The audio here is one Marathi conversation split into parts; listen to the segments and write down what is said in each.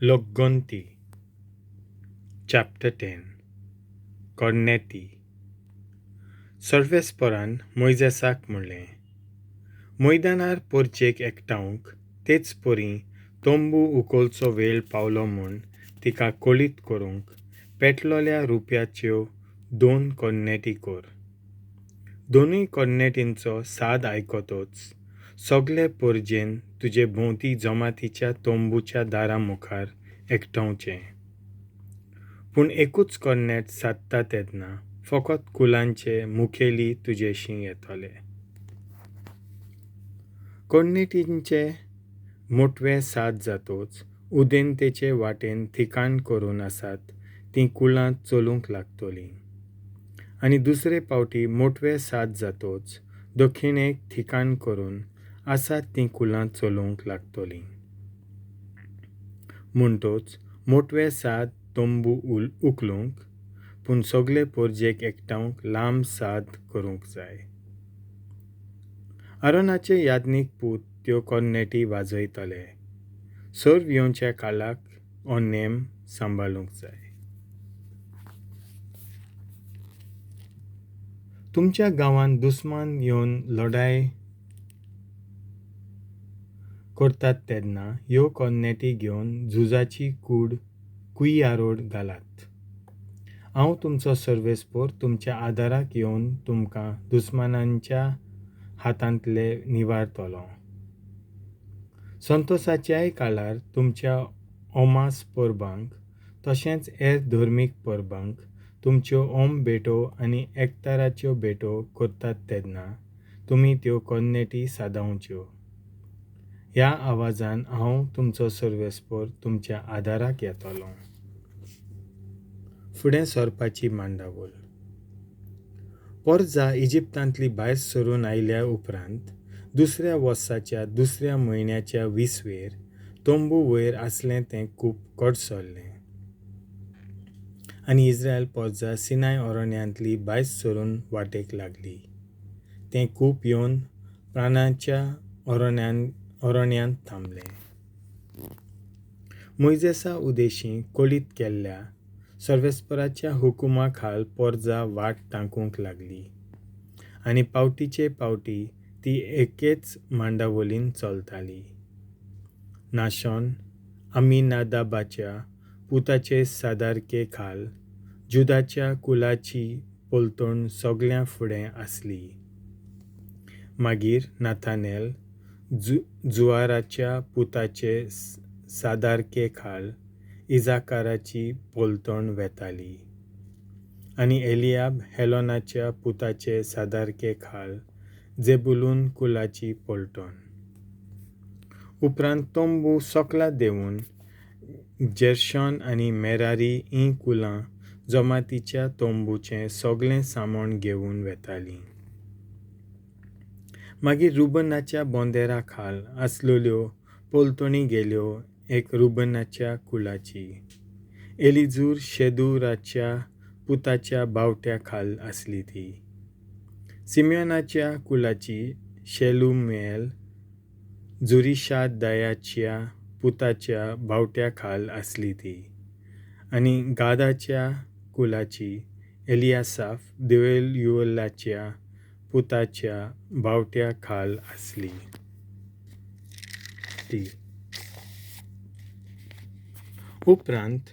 Logonti Chapter 10 Cornetti सर्वेस्परान मोइजेसाक म्हणलें, मैदानार पोरचेक एकठांवंक तेच परी तोंबू उखोवचो वेळ पावलो म्हूण तिका कळीत करूंक पेटलोल्या रुपयाच्यो 2 कॉर्नेटी कोर. दोनूय कॉर्नेटींचो साद आयकतच सगळे पोरजेन तुजे भोंवती जमातीच्या तोंबूच्या दारा मुखार एकठांवचें. पूण एकूच कॉर्नेट सादता तेदना फकत कुलांचे मुखेली तुजेशी येतले. कॉर्नेटींचे मोटवे साद जातच उदेंतेचे वाटेन ठिकाण करून आसात तीं कुलां चलूंक लागतलीं, आनी दुसरे पावटी मोटवे साद जातच दक्षिणेक ठिकाण करून आसात तीं कुलां चलूंक लागतलीं. म्हणटच मोटवे साद तोंबू उखलूंक, पूण सगळे पोरजेक एकठांवंक लांब साद करूंक जाय. आरोनाचे यादनीक पूत त्यो कॉर्नेटी वाजयतले. सर्व येवच्या काळाक हो नेम सांबाळूंक जाय. तुमच्या गांवांत दुस्मान येवन लढाय करतात तेदना ह्यो कॉर्नेटी घेवन झुजाची कुययारोड घालात. हांव तुमचो सर्वेस्पोर तुमच्या आदाराक येवन तुमकां दुस्मानांच्या हातांतले निवारतलो. संतोसाच्याय काळार तुमच्या ओमास परबांक तशेंच हेर धर्मीक परबांक तुमच्यो ओम भेटो आनी एकताराच्यो भेटो करतात तेदना तुमी त्यो कॉर्नेटी सादावच्यो. ह्या आवाजान हांव तुमचो सर्वेस्पोर तुमच्या आदाराक येतलो. फुडें सरपाची मांडावळ. पोरजा इजिप्तांतली भायर सरून आयल्या उपरांत दुसऱ्या वर्साच्या दुसऱ्या म्हयन्याच्या 20वेर तोंबू वयर आसलें तें खूब कडसरलें, आनी इस्रायल पोरजा सिनाय अरण्यांतली भायर सरून वाटेक लागली. तें खूब येवन प्राणाच्या अरण्यांत थांबलें. मोइजेसा उदेशीं कळीत केल्ल्या सर्वेस्पराच्या हुकुमा खाल पोरजा वाट तांकूंक लागली, आनी पावटीचे पावटी ती एकेच मांडावलीन चलताली. नाशोन आमिनादाबाच्या पुताचे सादारके खाल जुदाच्या कुलाची पोलतोण सगळ्यां फुडें आसली. मागीर नाथानेल जुआराच्या पुताचे सादारके खाल इजाकाराची पोलतोण वेताली, आनी एलियाब हेलोनाच्या पुताचे सादारके खाल जेबुलून कुलाची पोलतोण. उपरांत तोंबू सोकला देंवून जेर्शोन आनी मेरारी हीं कुलां जमातीच्या तोंबूचें सगळें सामोण घेवन वेतालीं. मागीर रुबनाच्या बोंदेरा खाल आसलेल्यो पोलतोणी गेल्यो एक रुबनाच्या कुलाची. एलिजूर शेदुराच्या पुताच्या बावट्या खाल आसली ती. सिमियोनाच्या कुलाची शेलुमेल जुरिशादायाच्या पुताच्या बावट्या खाल आसली ती. आनी गादाच्या कुलाची एलियासाफ देवेलयुएलाच्या पुताच्या बावट्या खाल आसली ती. उपरांत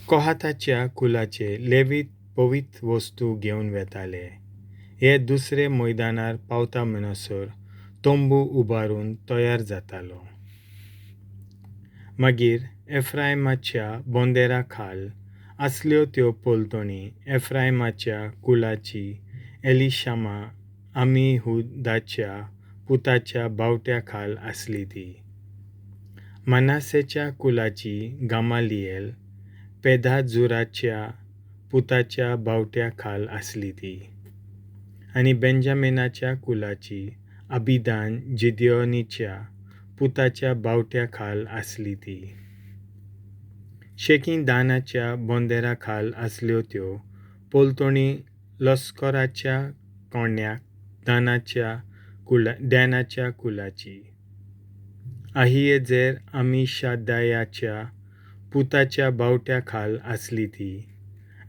कोहाताच्या कुलाचे लेवीत पवित्र वस्तू घेवन वेताले. हे दुसरे मैदानार पावता म्हणसर तोंबू उबारून तयार जातालो. मागीर एफ्रायमाच्या बोंदेरा खाल आसल्यो त्यो पोलतोणी एफ्रायमाच्या कुलाची एलिशामा आमिहुदाच्या पुताच्या बावट्या खाल आसली ती. मानासेच्या कुलाची गामालिएल पेदाजुराच्या पुताच्या बावट्या खाल आसली ती. आनी बेंजामिनाच्या कुलाची आबिदान जिदियोनीच्या पुताच्या बावट्या खाल आसली ती. शेकी दानाच्या बोंदेरा खाल आसल्यो त्यो पोलतोणी लस्कराच्या कोण्याक डॅनाच्या कुलाची. अहियेजेर आमिशादायाच्या पुताच्या बावट्या खाल आसली ती,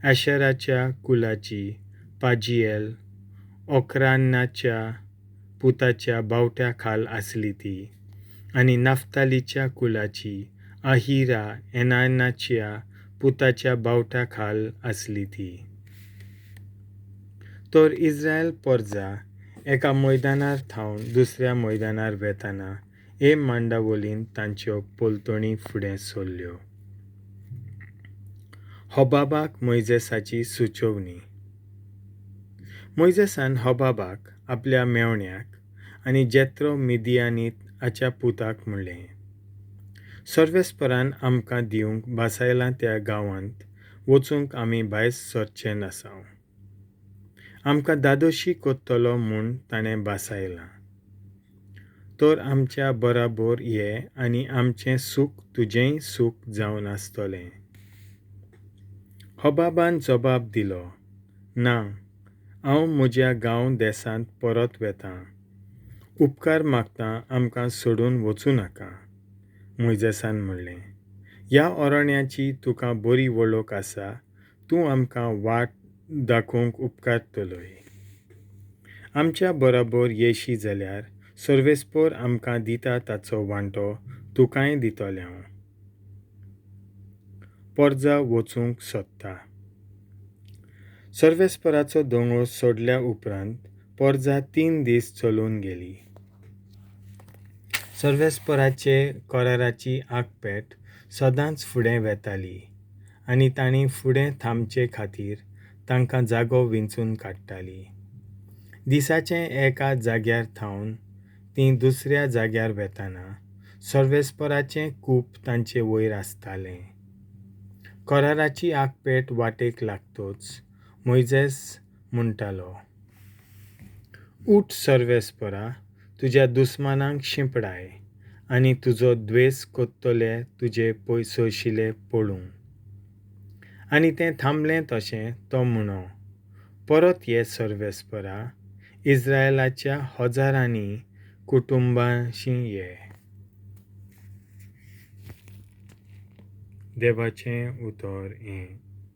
ॲशराच्या कुलाची पाजियेल ओक्रानाच्या पुताच्या बावट्या खाल आसली ती, आणि नाफ्तालीच्या कुलाची अहिरा एनानाच्या पुताच्या बावट्या खाल आसली ती. तर इस्रायल परजा एका मैदानार थावन दुसऱ्या मैदानार वेताना मांडावलीन तांच्यो पोलतोणी फुडें सरल्यो. होबाबाक मोइजेसाची सुचोवणी. मोइजेसान होबाबाक आपल्या मेवण्याक आनी जेत्रो मिदियानीत हाच्या पुताक म्हणलें, सर्वेस्परान आमकां दिवंक बासायलां त्या गांवांत वचूंक आमी भायर सरचे नासाव. आमकां दादोशी कोत्तलो म्हूण ताणें बासायलां. तर आमच्या बराबर ये आनी आमचें सूख तुजेंय सूख जावन आसतलें. होबाबान जबाब दिलो, ना, हांव म्हज्या गांव देसांत परत वेतां. उपकार मागतां आमकां सोडून वचूं नाका. मोइजेसान म्हणलें, ह्या अरण्याची तुका बरी वळख आसा, तूं आमकां वाट दाखोवंक उपकारतलोय. आमच्या बराबर येशी जाल्यार सर्वेस्पर आमकां दिता ताचो वांटो तुकांय दितलें हांव. परजा वचूंक सोदता. सर्वेस्पराचो दोंगर सोडल्या उपरांत परजा 3 दीस चलून गेली. सर्वेस्पराचे कराराची आखपेट सदांच फुडें वेताली आनी तांणी फुडें थांबचे खातीर तांकां जागो विंचून काडटाली. दिसाचें एका जाग्यार थावन तीं दुसऱ्या जाग्यार वेताना सर्वेस्पराचें कूप तांचे वयर आसतालें. कराराची आखपेट वाटेक लागतोच मोइजेस म्हणटालो, उठ सर्वेस्परा, तुज्या दुस्मानांक शिंपडाय आनी तुजो द्वेस कोत्तले तुजे पयसशिले पळूं. आनी तें थांबलें तशें तो म्हणो, परत ये सर्वेस्परा, इस्रायलाच्या हजारांनी कुटुंबांशी ये. देवाचें उतर हें.